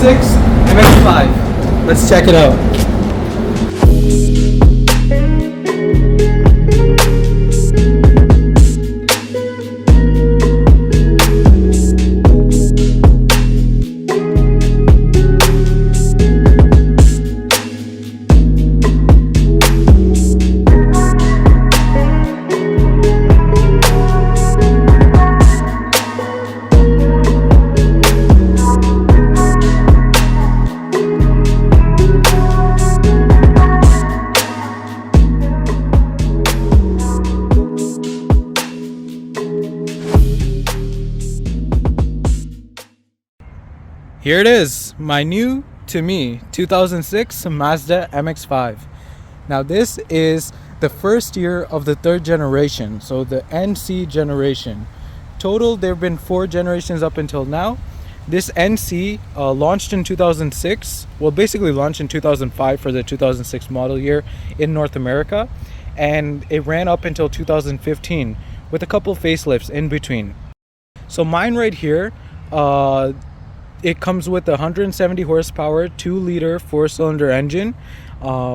2006 MX-5. Let's check it out. Here it is, my new, to me, 2006 Mazda MX-5. Now this is the first year of the third generation, so the NC generation. Total, there have been 4 generations up until now. This NC launched in 2006, well basically launched in 2005 for the 2006 model year in North America, and it ran up until 2015 with a couple facelifts in between. So mine right here, it comes with a 170 horsepower, 2-liter 4-cylinder engine,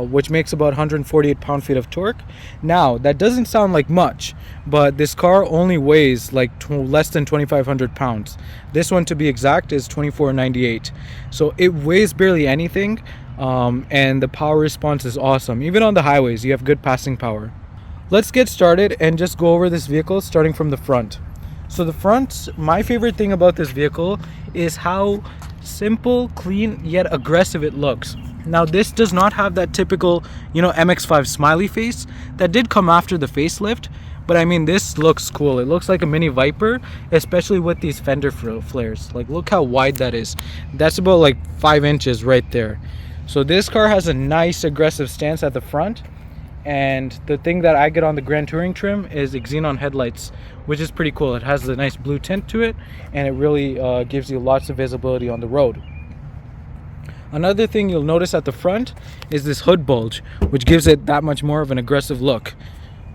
which makes about 148 pound-feet of torque. Now, that doesn't sound like much, but this car only weighs like less than 2,500 pounds. This one, to be exact, is 2,498. So it weighs barely anything, and the power response is awesome. Even on the highways, you have good passing power. Let's get started and just go over this vehicle starting from the front. So the front, my favorite thing about this vehicle is how simple, clean, yet aggressive it looks. Now this does not have that typical, MX-5 smiley face that did come after the facelift, but I mean this looks cool. It looks like a mini Viper, especially with these fender flares. Like look how wide that is. That's about like 5 inches right there. So this car has a nice aggressive stance at the front. And the thing that I get on the Grand Touring trim is xenon headlights, which is pretty cool. It has a nice blue tint to it, and it really gives you lots of visibility on the road. Another thing you'll notice at the front is this hood bulge, which gives it that much more of an aggressive look,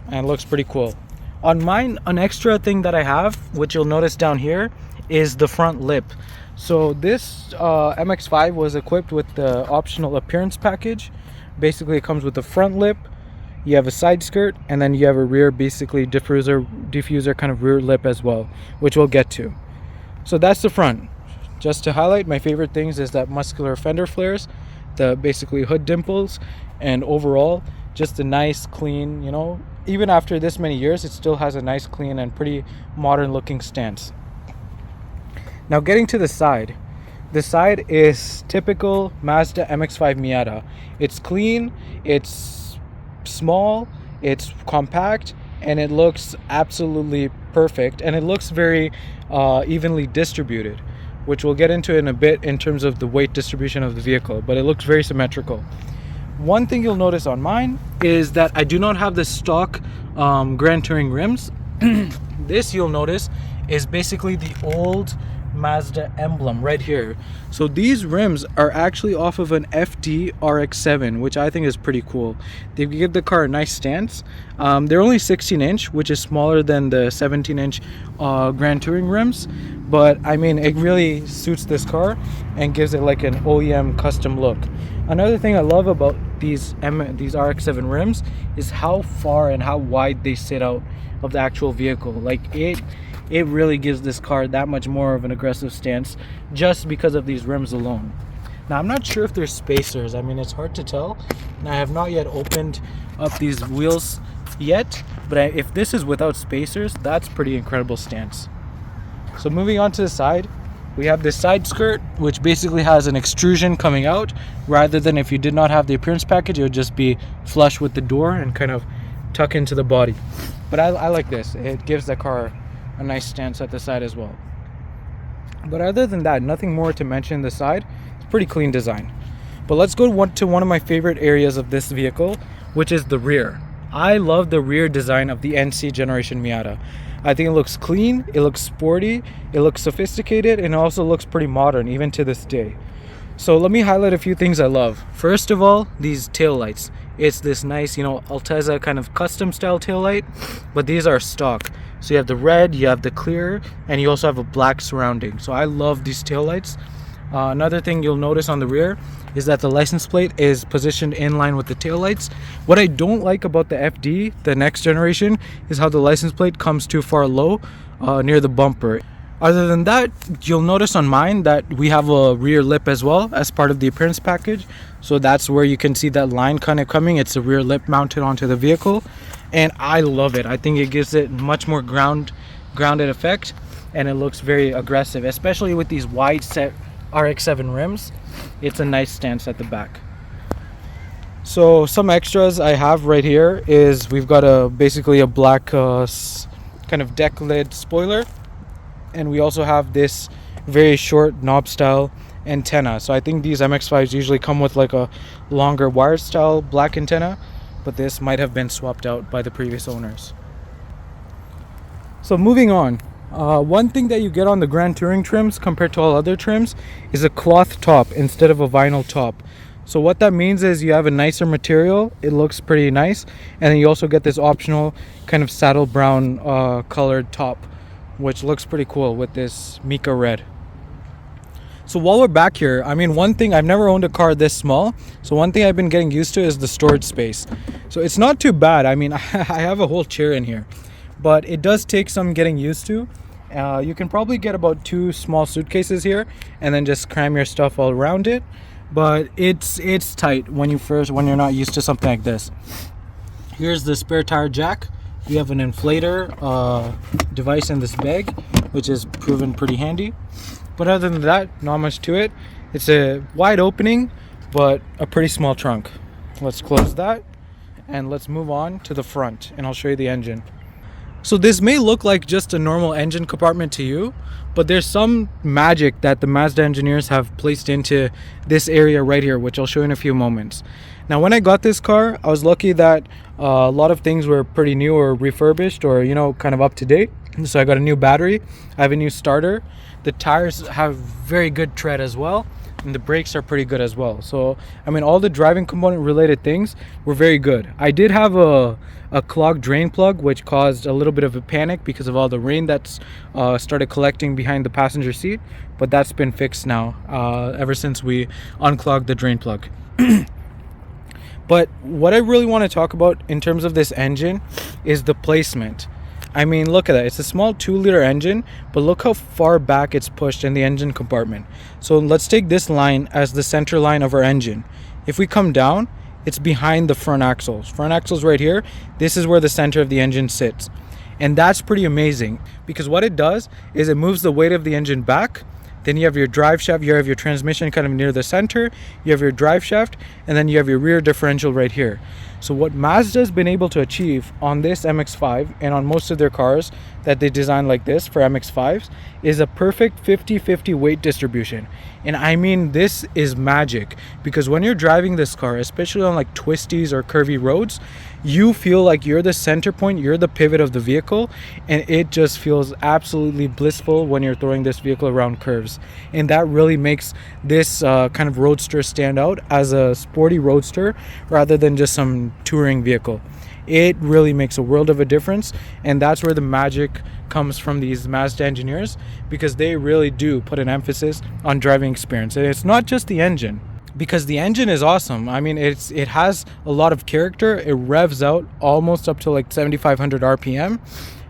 and looks pretty cool. On mine, an extra thing that I have, which you'll notice down here, is the front lip. So this MX-5 was equipped with the optional appearance package. Basically, it comes with the front lip, you have a side skirt, and then you have a rear, basically diffuser kind of rear lip as well, which we'll get to. So that's the front. Just to highlight, my favorite things is that muscular fender flares, the basically hood dimples, and overall just a nice clean, even after this many years, it still has a nice clean and pretty modern looking stance. Now getting to the side. The side is typical Mazda MX-5 Miata. It's clean, it's small, it's compact, and it looks absolutely perfect, and it looks very evenly distributed, which we'll get into in a bit in terms of the weight distribution of the vehicle, but it looks very symmetrical. One thing you'll notice on mine is that I do not have the stock Grand Touring rims. This, you'll notice, is basically the old Mazda emblem right here. So these rims are actually off of an FD RX-7, which I think is pretty cool. They give the car a nice stance. They're only 16-inch, which is smaller than the 17-inch Grand Touring rims, but I mean it really suits this car and gives it like an OEM custom look. Another thing I love about these RX-7 rims is how far and how wide they sit out of the actual vehicle. Like it really gives this car that much more of an aggressive stance just because of these rims alone. Now I'm not sure if they're spacers. I mean, it's hard to tell, and I have not yet opened up these wheels yet, but if this is without spacers, that's pretty incredible stance. So moving on to the side, we have this side skirt, which basically has an extrusion coming out, rather than if you did not have the appearance package, it would just be flush with the door and kind of tuck into the body. But I like this. It gives the car a nice stance at the side as well. But other than that, nothing more to mention. The side, it's pretty clean design. But let's go to one of my favorite areas of this vehicle, which is the rear. I love the rear design of the NC generation Miata. I think it looks clean, it looks sporty, it looks sophisticated, and it also looks pretty modern even to this day. So let me highlight a few things I love. First of all, these tail lights. It's this nice, Altezza kind of custom style tail light, but these are stock. So you have the red, you have the clear, and you also have a black surrounding. So I love these tail lights. Another thing you'll notice on the rear is that the license plate is positioned in line with the taillights. What I don't like about the FD, the next generation, is how the license plate comes too far low near the bumper. Other than that, you'll notice on mine that we have a rear lip as well as part of the appearance package. So that's where you can see that line kind of coming. It's a rear lip mounted onto the vehicle, and I love it. I think it gives it much more grounded effect, and it looks very aggressive, especially with these wide set RX-7 rims. It's a nice stance at the back. So some extras I have right here is we've got basically a black kind of deck lid spoiler, and we also have this very short knob style antenna. So I think these MX-5s usually come with like a longer wired style black antenna, but this might have been swapped out by the previous owners. So moving on, one thing that you get on the Grand Touring trims compared to all other trims is a cloth top instead of a vinyl top. So what that means is you have a nicer material, it looks pretty nice, and then you also get this optional kind of saddle brown colored top, which looks pretty cool with this Mica red. So while we're back here, I mean, one thing, I've never owned a car this small, so one thing I've been getting used to is the storage space. So it's not too bad. I mean, I have a whole chair in here, but it does take some getting used to. You can probably get about 2 small suitcases here and then just cram your stuff all around it, but it's tight when you're not used to something like this. Here's the spare tire jack. We have an inflator device in this bag, which is proven pretty handy. But other than that, not much to it. It's a wide opening, but a pretty small trunk. Let's close that and let's move on to the front, and I'll show you the engine. So this may look like just a normal engine compartment to you, but there's some magic that the Mazda engineers have placed into this area right here, which I'll show you in a few moments. Now, when I got this car, I was lucky that a lot of things were pretty new or refurbished or, kind of up to date. So I got a new battery, I have a new starter, the tires have very good tread as well, and the brakes are pretty good as well. So, I mean, all the driving component related things were very good. I did have a clogged drain plug, which caused a little bit of a panic because of all the rain that's started collecting behind the passenger seat, but that's been fixed now ever since we unclogged the drain plug. But what I really want to talk about in terms of this engine is the placement. I mean, look at that. It's a small 2-liter engine, but look how far back it's pushed in the engine compartment. So let's take this line as the center line of our engine. If we come down, it's behind the front axles. Front axles right here. This is where the center of the engine sits. And that's pretty amazing because what it does is it moves the weight of the engine back. Then you have your drive shaft, you have your transmission kind of near the center, you have your drive shaft, and then you have your rear differential right here. So what Mazda's been able to achieve on this MX-5 and on most of their cars that they design like this for MX-5s is a perfect 50-50 weight distribution. And I mean, this is magic because when you're driving this car, especially on like twisties or curvy roads, you feel like you're the center point, you're the pivot of the vehicle, and it just feels absolutely blissful when you're throwing this vehicle around curves. And that really makes this kind of roadster stand out as a sporty roadster rather than just some touring vehicle. It really makes a world of a difference, and that's where the magic comes from these Mazda engineers, because they really do put an emphasis on driving experience. And it's not just the engine, because the engine is awesome. I mean, it has a lot of character. It revs out almost up to like 7,500 RPM,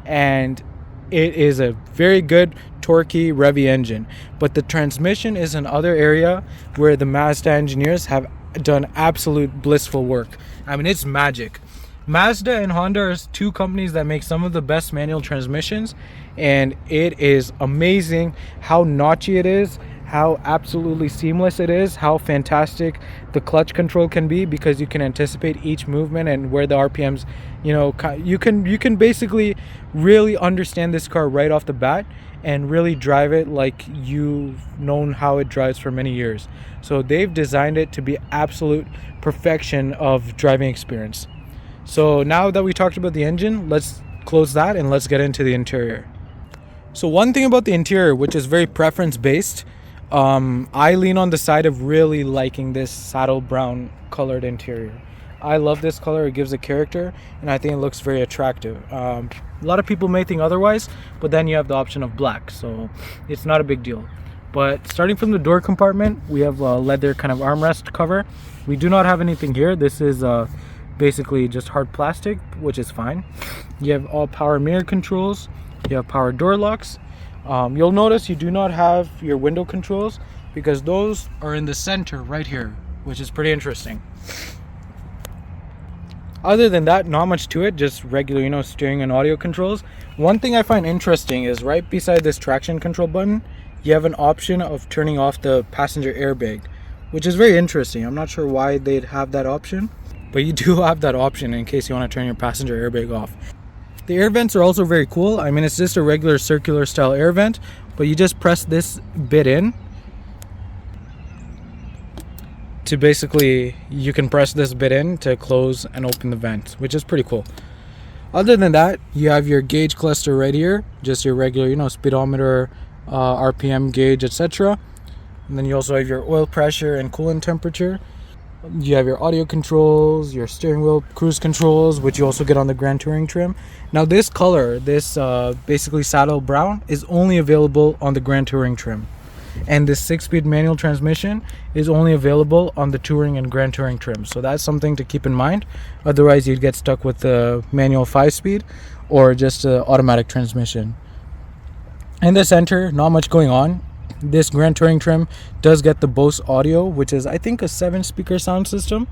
and it is a very good torquey, revvy engine. But the transmission is another area where the Mazda engineers have done absolute blissful work. I mean, it's magic. Mazda and Honda are 2 companies that make some of the best manual transmissions, and it is amazing how notchy it is, how absolutely seamless it is, how fantastic the clutch control can be, because you can anticipate each movement and where the RPMs, you can basically really understand this car right off the bat and really drive it like you've known how it drives for many years. So they've designed it to be absolute perfection of driving experience. So now that we talked about the engine, let's close that and let's get into the interior. So one thing about the interior, which is very preference based, I lean on the side of really liking this saddle brown colored interior. I love this color. It gives it character, and I think it looks very attractive. A lot of people may think otherwise, but then you have the option of black, so it's not a big deal. But starting from the door compartment, we have a leather kind of armrest cover. We do not have anything here. This is basically just hard plastic, which is fine. You have all power mirror controls. You have power door locks. You'll notice you do not have your window controls because those are in the center right here, which is pretty interesting. Other than that, not much to it, just regular, steering and audio controls. One thing I find interesting is right beside this traction control button, you have an option of turning off the passenger airbag, which is very interesting. I'm not sure why they'd have that option, but you do have that option in case you want to turn your passenger airbag off. The air vents are also very cool. I mean, it's just a regular circular style air vent, but you just press this bit in to basically, you can press this bit in to close and open the vent, which is pretty cool. Other than that, you have your gauge cluster right here, just your regular, speedometer, RPM gauge, etc. And then you also have your oil pressure and coolant temperature. You have your audio controls, your steering wheel cruise controls, which you also get on the Grand Touring trim. Now this color, this basically saddle brown, is only available on the Grand Touring trim. And this 6-speed manual transmission is only available on the Touring and Grand Touring trim. So that's something to keep in mind. Otherwise you'd get stuck with the manual 5-speed or just an automatic transmission. In the center, not much going on. This Grand Touring trim does get the Bose audio, which is I think a 7-speaker sound system.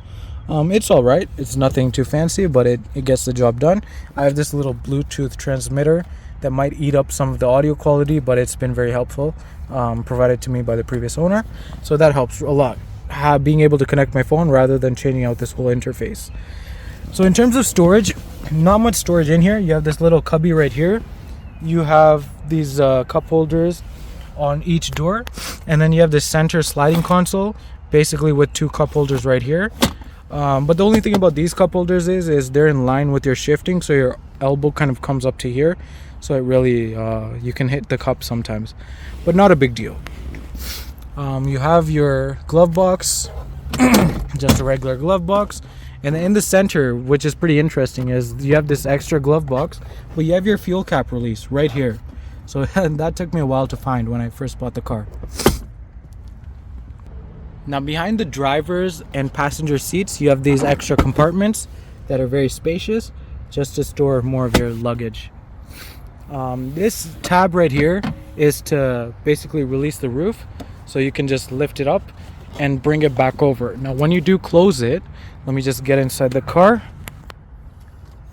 It's alright, it's nothing too fancy, but it gets the job done. I have this little Bluetooth transmitter that might eat up some of the audio quality, but it's been very helpful, provided to me by the previous owner. So that helps a lot, being able to connect my phone rather than changing out this whole interface. So in terms of storage, not much storage in here. You have this little cubby right here. You have these cup holders on each door, and then you have this center sliding console, basically with 2 cup holders right here. But the only thing about these cup holders is they're in line with your shifting, so your elbow kind of comes up to here, so it really you can hit the cup sometimes, but not a big deal. You have your glove box, just a regular glove box, and in the center, which is pretty interesting, is you have this extra glove box, but you have your fuel cap release right here. So that took me a while to find when I first bought the car. Now behind the driver's and passenger seats, you have these extra compartments that are very spacious, just to store more of your luggage. This tab right here is to basically release the roof, so you can just lift it up and bring it back over. Now when you do close it, let me just get inside the car.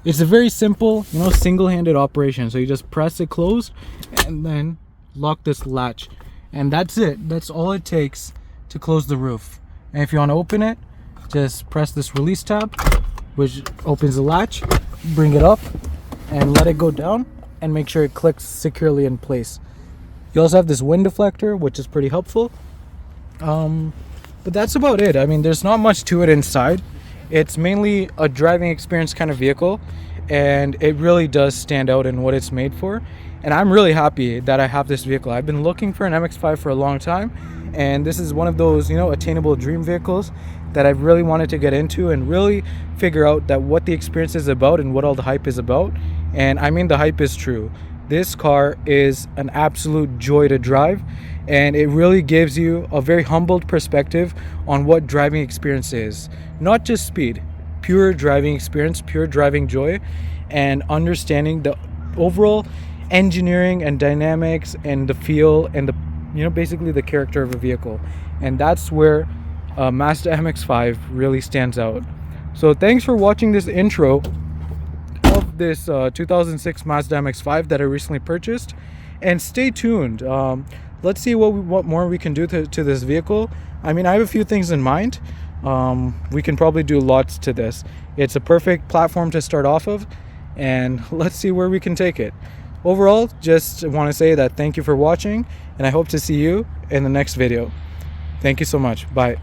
It's a very simple, single-handed operation. So you just press it closed and then lock this latch. And that's it. That's all it takes to close the roof. And if you want to open it, just press this release tab, which opens the latch, bring it up and let it go down and make sure it clicks securely in place. You also have this wind deflector, which is pretty helpful. But that's about it. I mean, there's not much to it inside. It's mainly a driving experience kind of vehicle, and it really does stand out in what it's made for. And I'm really happy that I have this vehicle. I've been looking for an MX-5 for a long time, and this is one of those, attainable dream vehicles that I've really wanted to get into and really figure out that what the experience is about and what all the hype is about. And I mean, the hype is true. This car is an absolute joy to drive, and it really gives you a very humbled perspective on what driving experience is. Not just speed, pure driving experience, pure driving joy, and understanding the overall engineering and dynamics and the feel and the basically the character of a vehicle. And that's where Mazda MX-5 really stands out. So thanks for watching this intro of this 2006 Mazda MX-5 that I recently purchased, and stay tuned. Let's see what more we can do to this vehicle. I mean, I have a few things in mind. We can probably do lots to this. It's a perfect platform to start off of, and let's see where we can take it. Overall, just want to say that thank you for watching, and I hope to see you in the next video. Thank you so much. Bye.